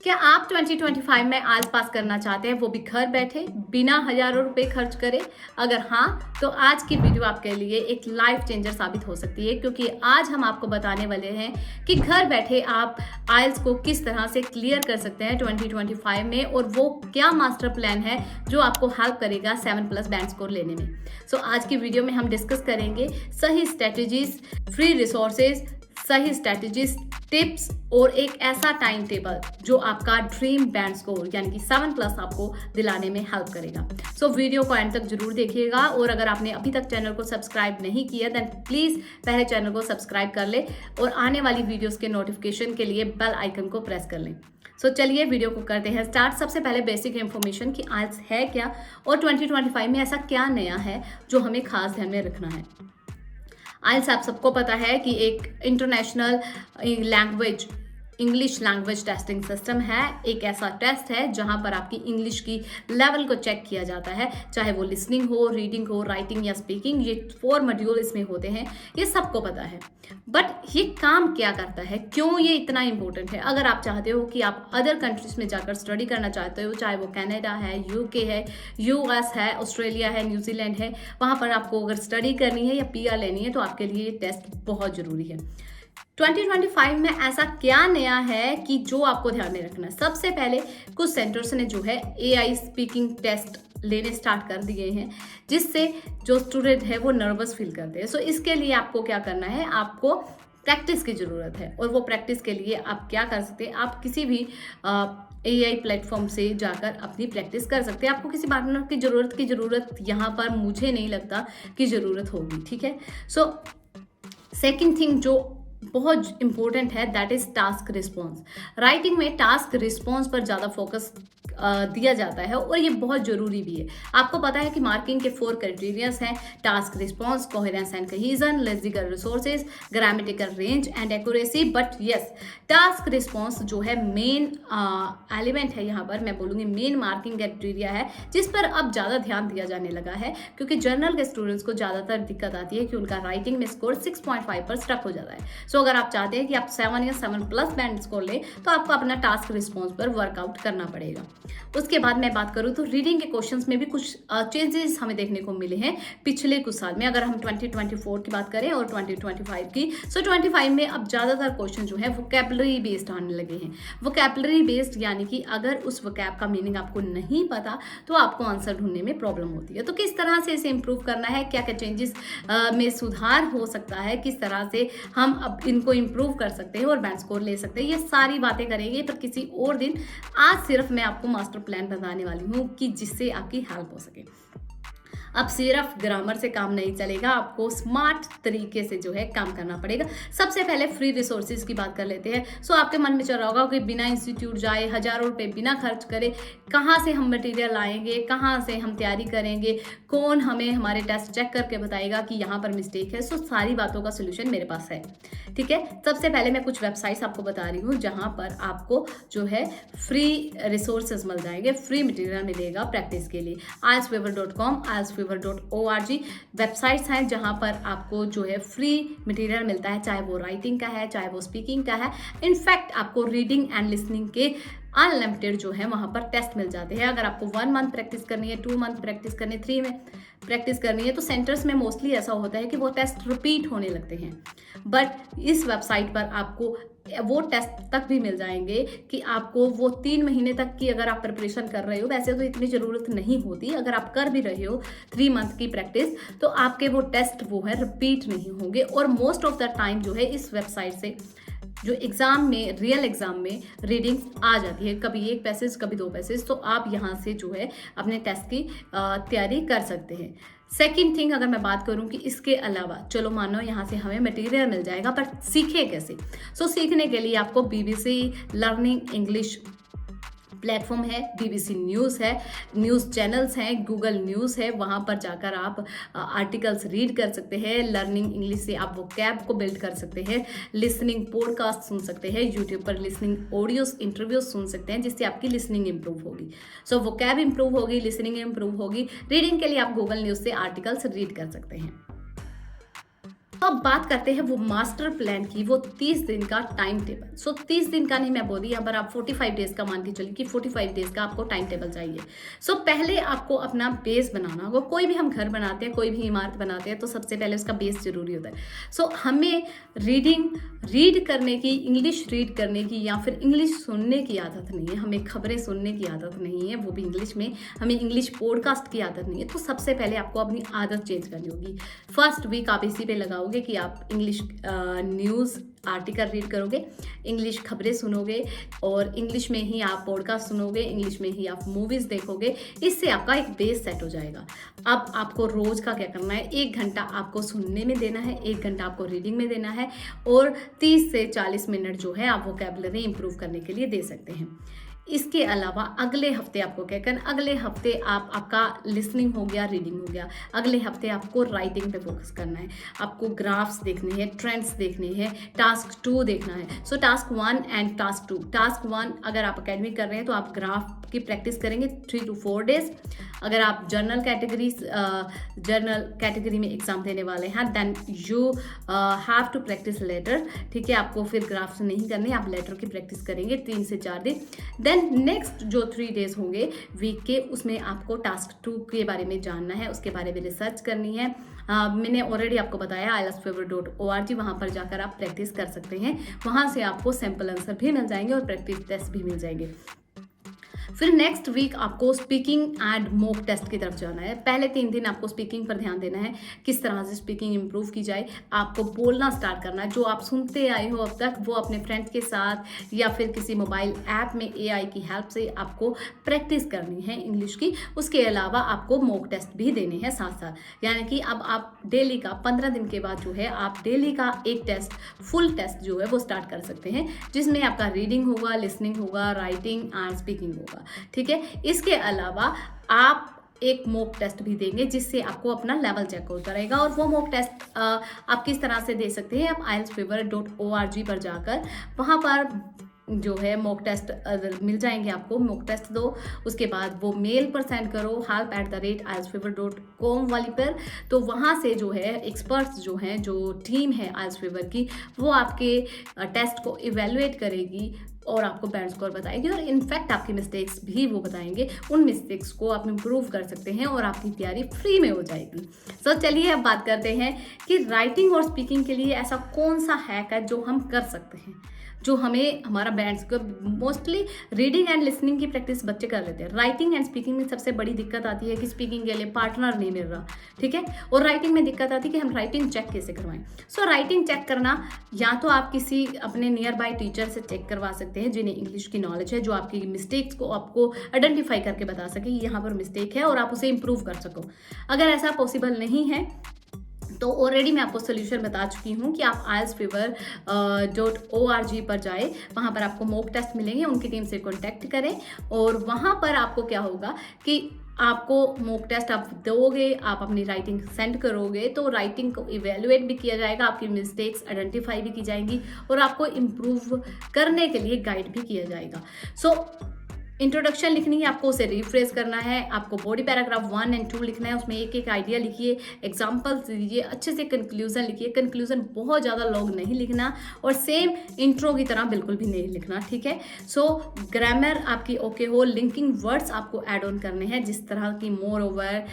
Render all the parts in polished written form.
क्या आप 2025 में आइल्स पास करना चाहते हैं, वो भी घर बैठे बिना हजारों रुपए खर्च करे? अगर हाँ, तो आज की वीडियो आपके लिए एक लाइफ चेंजर साबित हो सकती है, क्योंकि आज हम आपको बताने वाले हैं कि घर बैठे आप आइल्स को किस तरह से क्लियर कर सकते हैं 2025 में, और वो क्या मास्टर प्लान है जो आपको हेल्प करेगा 7+ बैंड स्कोर लेने में। सो आज की वीडियो में हम डिस्कस करेंगे सही स्ट्रेटेजीज, फ्री रिसोर्सेज, सही स्ट्रेटेजीज, टिप्स और एक ऐसा टाइम टेबल जो आपका ड्रीम बैंड स्कोर यानी कि 7+ आपको दिलाने में हेल्प करेगा। सो वीडियो को एंड तक जरूर देखिएगा, और अगर आपने अभी तक चैनल को सब्सक्राइब नहीं किया देन प्लीज पहले चैनल को सब्सक्राइब कर ले और आने वाली वीडियोस के नोटिफिकेशन के लिए बेल आइकन को प्रेस कर लें। सो चलिए वीडियो को करते हैं स्टार्ट। सबसे पहले बेसिक इंफॉर्मेशन कि आइल्स है क्या और 2025 में ऐसा क्या नया है जो हमें खास ध्यान में रखना है। आइल्स आप सबको पता है कि एक international language English language testing system है। एक ऐसा टेस्ट है जहां पर आपकी इंग्लिश की लेवल को चेक किया जाता है, चाहे वो लिसनिंग हो, रीडिंग हो, राइटिंग या स्पीकिंग। ये 4 मॉड्यूल इसमें होते हैं, ये सबको पता है। बट ये काम क्या करता है, क्यों ये इतना इंपॉर्टेंट है? अगर आप चाहते हो कि आप अदर कंट्रीज में जाकर स्टडी करना चाहते हो, चाहे वो कनाडा है, यूके है, यूएस है, ऑस्ट्रेलिया है, न्यूजीलैंड है, वहां पर आपको अगर स्टडी करनी है या पीआर लेनी है तो आपके लिए ये टेस्ट बहुत जरूरी है। 2025 में ऐसा क्या नया है कि जो आपको ध्यान में रखना है? सबसे पहले कुछ सेंटर्स ने जो है एआई स्पीकिंग टेस्ट लेने स्टार्ट कर दिए हैं, जिससे जो स्टूडेंट है वो नर्वस फील करते हैं। सो इसके लिए आपको क्या करना है, आपको प्रैक्टिस की ज़रूरत है। और वो प्रैक्टिस के लिए आप क्या कर सकते हैं, आप किसी भी एआई प्लेटफॉर्म से जाकर अपनी प्रैक्टिस कर सकते हैं। आपको किसी पार्टनर की ज़रूरत यहाँ पर मुझे नहीं लगता कि ज़रूरत होगी, ठीक है। सो सेकेंड थिंग जो बहुत इंपॉर्टेंट है that is task response. Writing में टास्क रिस्पॉन्स पर ज़्यादा फोकस दिया जाता है और ये बहुत ज़रूरी भी है। आपको पता है कि मार्किंग के 4 क्राइटेरियाज हैं: task response, coherence and cohesion, lexical resources, grammatical range and accuracy. But yes, task response जो है मेन एलिमेंट है, यहाँ पर मैं बोलूँगी मेन मार्किंग क्राइटेरिया है, जिस पर अब ज़्यादा ध्यान दिया जाने लगा है, क्योंकि जर्नल के स्टूडेंट्स को ज़्यादातर दिक्कत आती है कि उनका राइटिंग में स्कोर 6.5 पर स्टक हो जाता है। सो अगर आप चाहते हैं कि आप 7 या 7+ बैंड स्कोर लें तो आपको अपना टास्क रिस्पॉन्स पर वर्कआउट करना पड़ेगा। उसके बाद मैं बात करूं तो रीडिंग के क्वेश्चंस में भी कुछ चेंजेस हमें देखने को मिले हैं पिछले कुछ साल में। अगर हम 2024 की बात करें और 2025 की, सो 25 में अब ज़्यादातर क्वेश्चन जो है वोकैबुलरी बेस्ड आने लगे हैं। वोकैबुलरी बेस्ड यानी कि अगर उस वोकैब का मीनिंग आपको नहीं पता तो आपको आंसर ढूंढने में प्रॉब्लम होती है। तो किस तरह से इसे इंप्रूव करना है, क्या क्या चेंजेस में सुधार हो सकता है, किस तरह से हम अब इनको इंप्रूव कर सकते हैं और बैंड स्कोर ले सकते हैं, ये सारी बातें करेंगे पर किसी और दिन। आज सिर्फ मैं आपको मास्टर प्लान बताने वाली हूँ कि जिससे आपकी हेल्प हो सके। अब सिर्फ ग्रामर से काम नहीं चलेगा, आपको स्मार्ट तरीके से जो है काम करना पड़ेगा। सबसे पहले फ्री रिसोर्सेज की बात कर लेते हैं। सो आपके मन में चल रहा होगा कि बिना इंस्टीट्यूट जाए, हजारों रुपए बिना खर्च करे कहाँ से हम मटेरियल लाएंगे, कहाँ से हम तैयारी करेंगे, कौन हमें हमारे टेस्ट चेक करके बताएगा कि यहाँ पर मिस्टेक है। सो सारी बातों का सोल्यूशन मेरे पास है, ठीक है। सबसे पहले मैं कुछ वेबसाइट्स आपको बता रही हूँ जहाँ पर आपको जो है फ्री रिसोर्सेज मिल जाएंगे, फ्री मटेरियल मिलेगा प्रैक्टिस के लिए। ieltsfever.com, ieltsfever.org वेबसाइट्स हैं जहाँ पर आपको जो है फ्री मटेरियल मिलता है, चाहे वो राइटिंग का है, चाहे वो स्पीकिंग का है। इनफैक्ट आपको रीडिंग एंड लिसनिंग के अनलिमिटेड जो है वहाँ पर टेस्ट मिल जाते हैं। अगर आपको 1 मंथ प्रैक्टिस करनी है, 2 मंथ प्रैक्टिस करनी है, 3 में प्रैक्टिस करनी है, तो सेंटर्स में मोस्टली ऐसा होता है कि वो टेस्ट रिपीट होने लगते हैं। बट इस वेबसाइट पर आपको वो टेस्ट तक भी मिल जाएंगे कि आपको वो 3 महीने तक की अगर आप प्रिपरेशन कर रहे हो, वैसे तो इतनी ज़रूरत नहीं होती, अगर आप कर भी रहे हो 3 मंथ की प्रैक्टिस, तो आपके वो टेस्ट वो है रिपीट नहीं होंगे। और मोस्ट ऑफ द टाइम जो है इस वेबसाइट से जो एग्ज़ाम में, रियल एग्ज़ाम में रीडिंग आ जाती है, कभी 1 पैसेज कभी 2 पैसेज, तो आप यहाँ से जो है अपने टेस्ट की तैयारी कर सकते हैं। सेकेंड थिंग अगर मैं बात करूं कि इसके अलावा, चलो मानो यहाँ से हमें मटेरियल मिल जाएगा, पर सीखे कैसे? सो सीखने के लिए आपको BBC लर्निंग इंग्लिश प्लेटफॉर्म है, BBC न्यूज़ है, न्यूज़ चैनल्स हैं, गूगल न्यूज़ है, वहाँ पर जाकर आप आर्टिकल्स रीड कर सकते हैं। लर्निंग इंग्लिश से आप वो कैब को बिल्ड कर सकते हैं। लिसनिंग पॉडकास्ट सुन सकते हैं, यूट्यूब पर लिसनिंग ऑडियोस, इंटरव्यूज सुन सकते हैं, जिससे आपकी लिसनिंग इंप्रूव होगी। सो वो कैब इंप्रूव होगी, लिसनिंग इंप्रूव होगी। रीडिंग के लिए आप गूगल न्यूज़ से आर्टिकल्स रीड कर सकते हैं। तो अब बात करते हैं वो मास्टर प्लान की, वो 30 दिन का टाइम टेबल। सो 30 दिन का नहीं मैं बोल रही, यहाँ पर आप 45 डेज का मान के चलिए कि 45 डेज का आपको टाइम टेबल चाहिए। सो पहले आपको अपना बेस बनाना होगा। कोई भी हम घर बनाते हैं, कोई भी इमारत बनाते हैं, तो सबसे पहले उसका बेस जरूरी होता है। सो हमें रीड करने की, इंग्लिश रीड करने की या फिर इंग्लिश सुनने की आदत नहीं है, हमें खबरें सुनने की आदत नहीं है, वो भी इंग्लिश में, हमें इंग्लिश पॉडकास्ट की आदत नहीं है। तो सबसे पहले आपको अपनी आदत चेंज करनी होगी। फर्स्ट वीक आप इसी पे लगाओगे कि आप इंग्लिश न्यूज़ आर्टिकल रीड करोगे, इंग्लिश खबरें सुनोगे और इंग्लिश में ही आप पॉडकास्ट सुनोगे, इंग्लिश में ही आप मूवीज़ देखोगे। इससे आपका एक बेस सेट हो जाएगा। अब आपको रोज़ का क्या करना है, 1 घंटा आपको सुनने में देना है, 1 घंटा आपको रीडिंग में देना है और 30 से 40 मिनट जो है आप वोकैबुलरी इंप्रूव करने के लिए दे सकते हैं। इसके अलावा अगले हफ्ते आपको क्या करना, अगले हफ्ते आपका लिसनिंग हो गया, रीडिंग हो गया, अगले हफ्ते आपको राइटिंग पे फोकस करना है। आपको ग्राफ्स देखने हैं, ट्रेंड्स देखने हैं, टास्क 2 देखना है। सो टास्क 1 एंड टास्क 2। टास्क 1 अगर आप अकेडमिक कर रहे हैं तो आप ग्राफ की प्रैक्टिस करेंगे 3 to 4 डेज। अगर आप जर्नल कैटेगरी में एग्जाम देने वाले हैं then you have to practice later. ठीक है, आपको फिर ग्राफ्स नहीं करने, आप लेटर की प्रैक्टिस करेंगे 3 से 4 दिन। देन नेक्स्ट जो 3 डेज होंगे वीक के, उसमें आपको टास्क 2 के बारे में जानना है, उसके बारे में रिसर्च करनी है। मैंने ऑलरेडी आपको बताया ieltsfever.org, वहाँ पर जाकर आप प्रैक्टिस कर सकते हैं। वहाँ से आपको सैम्पल आंसर भी मिल जाएंगे और प्रैक्टिस टेस्ट भी मिल जाएंगे। फिर नेक्स्ट वीक आपको स्पीकिंग एंड मॉक टेस्ट की तरफ जाना है। पहले 3 दिन आपको स्पीकिंग पर ध्यान देना है, किस तरह से स्पीकिंग इंप्रूव की जाए। आपको बोलना स्टार्ट करना है, जो आप सुनते आए हो अब तक वो अपने फ्रेंड्स के साथ या फिर किसी मोबाइल ऐप में AI की हेल्प से आपको प्रैक्टिस करनी है इंग्लिश की। उसके अलावा आपको मॉक टेस्ट भी देने हैं साथ साथ, यानी कि अब आप डेली का 15 दिन के बाद जो है आप डेली का एक टेस्ट, फुल टेस्ट जो है वो स्टार्ट कर सकते हैं, जिसमें आपका रीडिंग होगा, लिसनिंग होगा, राइटिंग एंड स्पीकिंग होगा। ठीक है, इसके अलावा आप एक मॉक टेस्ट भी देंगे जिससे आपको अपना लेवल चेक होता रहेगा। और वो मॉक टेस्ट आप किस तरह से दे सकते हैं, आप ieltsfever.org पर जाकर वहाँ पर जो है मॉक टेस्ट मिल जाएंगे आपको। मॉक टेस्ट दो, उसके बाद वो मेल पर सेंड करो help@ieltsfever.com वाली पर। तो वहाँ से जो है एक्सपर्ट्स जो हैं, जो टीम है ieltsfever की, वो आपके टेस्ट को इवेलुएट करेगी और आपको बैंड स्कोर बताएगी और इनफैक्ट आपकी मिस्टेक्स भी वो बताएंगे। उन मिस्टेक्स को आप इम्प्रूव कर सकते हैं और आपकी तैयारी फ्री में हो जाएगी। सो चलिए अब बात करते हैं कि राइटिंग और स्पीकिंग के लिए ऐसा कौन सा हैक है जो हम कर सकते हैं, जो हमें हमारा band score. Mostly reading and listening की प्रैक्टिस बच्चे कर लेते हैं। राइटिंग एंड स्पीकिंग में सबसे बड़ी दिक्कत आती है कि स्पीकिंग के लिए पार्टनर नहीं मिल रहा। ठीक है, और राइटिंग में दिक्कत आती है कि हम राइटिंग चेक कैसे करवाएं। सो राइटिंग चेक करना या तो आप किसी अपने नियर बाय टीचर से चेक करवा सकते हैं जिन्हें इंग्लिश की नॉलेज है, जो आपकी मिस्टेक्स को आपको आइडेंटिफाई करके बता सके यहाँ पर मिस्टेक है और आप उसे इंप्रूव कर सको। अगर ऐसा पॉसिबल नहीं है तो ऑलरेडी मैं आपको सोल्यूशन बता चुकी हूँ कि आप ieltsfever.org पर जाए, वहाँ पर आपको मॉक टेस्ट मिलेंगे, उनकी टीम से कॉन्टैक्ट करें और वहाँ पर आपको क्या होगा कि आपको मॉक टेस्ट आप दोगे, आप अपनी राइटिंग सेंड करोगे तो राइटिंग को इवेलुएट भी किया जाएगा, आपकी मिस्टेक्स आइडेंटिफाई भी की जाएंगी और आपको इम्प्रूव करने के लिए गाइड भी किया जाएगा। सो इंट्रोडक्शन लिखनी है, आपको उसे रिफ्रेश करना है, आपको बॉडी पैराग्राफ 1 और 2 लिखना है, उसमें एक एक आइडिया लिखिए, एग्जाम्पल्स दीजिए, अच्छे से कंक्लूजन लिखिए। कंक्लूजन बहुत ज़्यादा लॉन्ग नहीं लिखना और सेम इंट्रो की तरह बिल्कुल भी नहीं लिखना। ठीक है, सो ग्रामर आपकी ओके हो, लिंकिंग वर्ड्स आपको ऐड ऑन करने हैं, जिस तरह की मोर ओवर,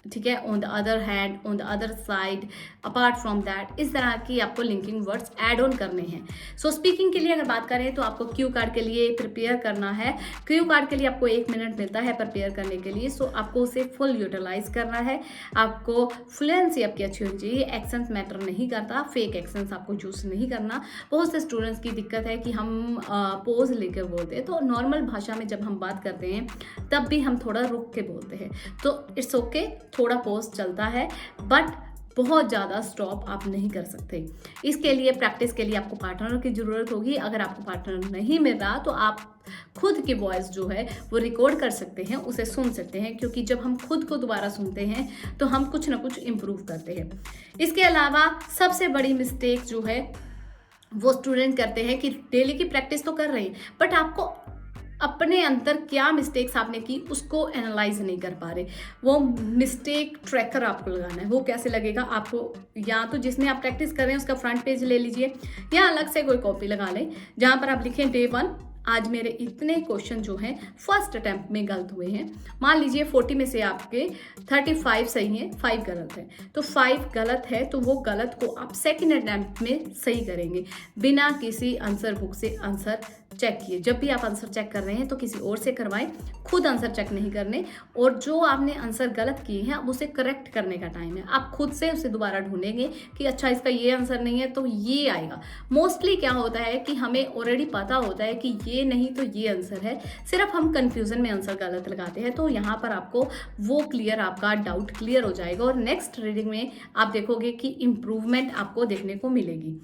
ठीक है, on the other hand, on the other side, apart from that, इस तरह की आपको लिंकिंग वर्ड्स ऐड ऑन करने हैं। सो स्पीकिंग के लिए अगर बात करें तो आपको क्यू कार्ड के लिए प्रिपेयर करना है। क्यू कार्ड के लिए आपको 1 मिनट मिलता है प्रिपेयर करने के लिए। सो आपको उसे फुल यूटिलाइज करना है। आपको फ्लुएंसी आपकी अच्छी होनी चाहिए, एक्सेंट मैटर नहीं करता, फेक एक्सेंट आपको यूज नहीं करना। बहुत से स्टूडेंट्स की दिक्कत है कि हम पोज लेकर बोलते हैं, तो नॉर्मल भाषा में जब हम बात करते हैं तब भी हम थोड़ा रुक के बोलते हैं, तो इट्स ओके, थोड़ा पॉज चलता है बट बहुत ज़्यादा स्टॉप आप नहीं कर सकते। इसके लिए प्रैक्टिस के लिए आपको पार्टनर की ज़रूरत होगी। अगर आपको पार्टनर नहीं मिल रहा तो आप खुद की वॉइस जो है वो रिकॉर्ड कर सकते हैं, उसे सुन सकते हैं, क्योंकि जब हम खुद को दोबारा सुनते हैं तो हम कुछ ना कुछ इम्प्रूव करते हैं। इसके अलावा सबसे बड़ी मिस्टेक जो है वो स्टूडेंट करते हैं कि डेली की प्रैक्टिस तो कर रहे हैं बट आपको अब अपने अंदर क्या मिस्टेक्स आपने की उसको एनालाइज नहीं कर पा रहे। वो मिस्टेक ट्रैकर आपको लगाना है। वो कैसे लगेगा आपको, या तो जिसमें आप प्रैक्टिस कर रहे हैं उसका फ्रंट पेज ले लीजिए या अलग से कोई कॉपी लगा लें जहाँ पर आप लिखें डे 1 आज मेरे इतने क्वेश्चन जो हैं फर्स्ट अटेम्प्ट में गलत हुए हैं। मान लीजिए 40 में से आपके 35 सही हैं, 5 गलत है, तो 5 गलत है तो वो गलत को आप सेकंड अटेम्प्ट में सही करेंगे बिना किसी आंसर बुक से आंसर चेक किए। जब भी आप आंसर चेक कर रहे हैं तो किसी और से करवाएं, खुद आंसर चेक नहीं करने। और जो आपने आंसर गलत किए हैं अब उसे करेक्ट करने का टाइम है। आप खुद से उसे दोबारा ढूंढेंगे कि अच्छा इसका ये आंसर नहीं है तो ये आएगा। मोस्टली क्या होता है कि हमें ऑलरेडी पता होता है कि ये नहीं तो ये आंसर है, सिर्फ हम कंफ्यूजन में आंसर गलत लगाते हैं। तो यहाँ पर आपको वो क्लियर, आपका डाउट क्लियर हो जाएगा और नेक्स्ट रीडिंग में आप देखोगे कि इम्प्रूवमेंट आपको देखने को मिलेगी।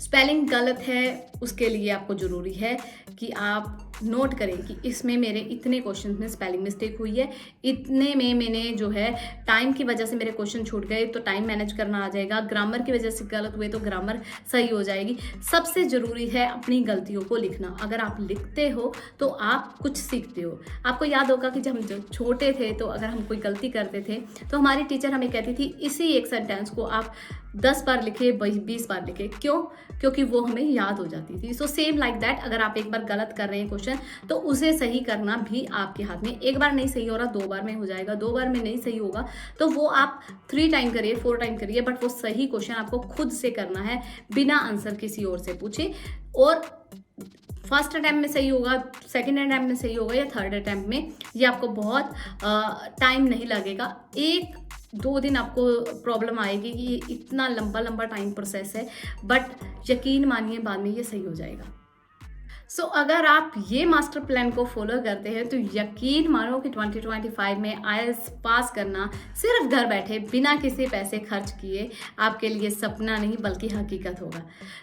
स्पेलिंग गलत है उसके लिए आपको ज़रूरी है कि आप नोट करें कि इसमें मेरे इतने क्वेश्चन में स्पेलिंग मिस्टेक हुई है, इतने में मैंने जो है टाइम की वजह से मेरे क्वेश्चन छूट गए तो टाइम मैनेज करना आ जाएगा, ग्रामर की वजह से गलत हुए तो ग्रामर सही हो जाएगी। सबसे ज़रूरी है अपनी गलतियों को लिखना। अगर आप लिखते हो तो आप कुछ सीखते हो। आपको याद होगा कि जब हम छोटे थे तो अगर हम कोई गलती करते थे तो हमारी टीचर हमें कहती थी इसी एक सेंटेंस को आप 10 बार लिखे, 20 बार लिखे। क्यों? क्योंकि वो हमें याद हो जाती थी। सो सेम लाइक दैट, अगर आप एक बार गलत कर रहे हैं क्वेश्चन तो उसे सही करना भी आपके हाथ में। एक बार नहीं सही हो रहा 2 बार में हो जाएगा, 2 बार में नहीं सही होगा तो वो आप 3 टाइम करिए, 4 टाइम करिए, बट वो सही क्वेश्चन आपको खुद से करना है बिना आंसर किसी और से पूछे। और फर्स्ट अटैम्प्ट में सही होगा, सेकंड अटैम्प्ट में सही होगा या थर्ड अटैम्प्ट में, ये आपको बहुत टाइम नहीं लगेगा। 1-2 दिन आपको प्रॉब्लम आएगी कि ये इतना लंबा टाइम प्रोसेस है, बट यकीन मानिए बाद में ये सही हो जाएगा। सो अगर आप ये मास्टर प्लान को फॉलो करते हैं तो यकीन मानो कि 2025 में IELTS पास करना सिर्फ घर बैठे बिना किसी पैसे खर्च किए आपके लिए सपना नहीं बल्कि हकीकत होगा।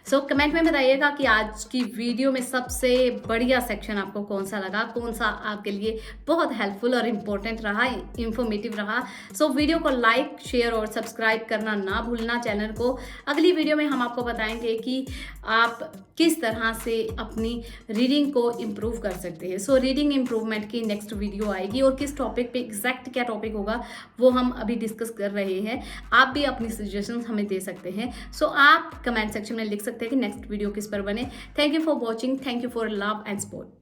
सो कमेंट में बताइएगा कि आज की वीडियो में सबसे बढ़िया सेक्शन आपको कौन सा लगा, कौन सा आपके लिए बहुत हेल्पफुल और इम्पोर्टेंट रहा, इंफॉर्मेटिव रहा। सो वीडियो को लाइक, शेयर और सब्सक्राइब करना ना भूलना चैनल को। अगली वीडियो में हम आपको बताएंगे कि आप किस तरह से अपनी रीडिंग को इम्प्रूव कर सकते हैं। सो रीडिंग इम्प्रूवमेंट की नेक्स्ट वीडियो आएगी और किस टॉपिक पे एग्जैक्ट क्या टॉपिक होगा वो हम अभी डिस्कस कर रहे हैं। आप भी अपनी सजेशंस हमें दे सकते हैं। सो आप कमेंट सेक्शन में लिख सकते हैं कि नेक्स्ट वीडियो किस पर बने। Thank you for watching, thank you for love and support.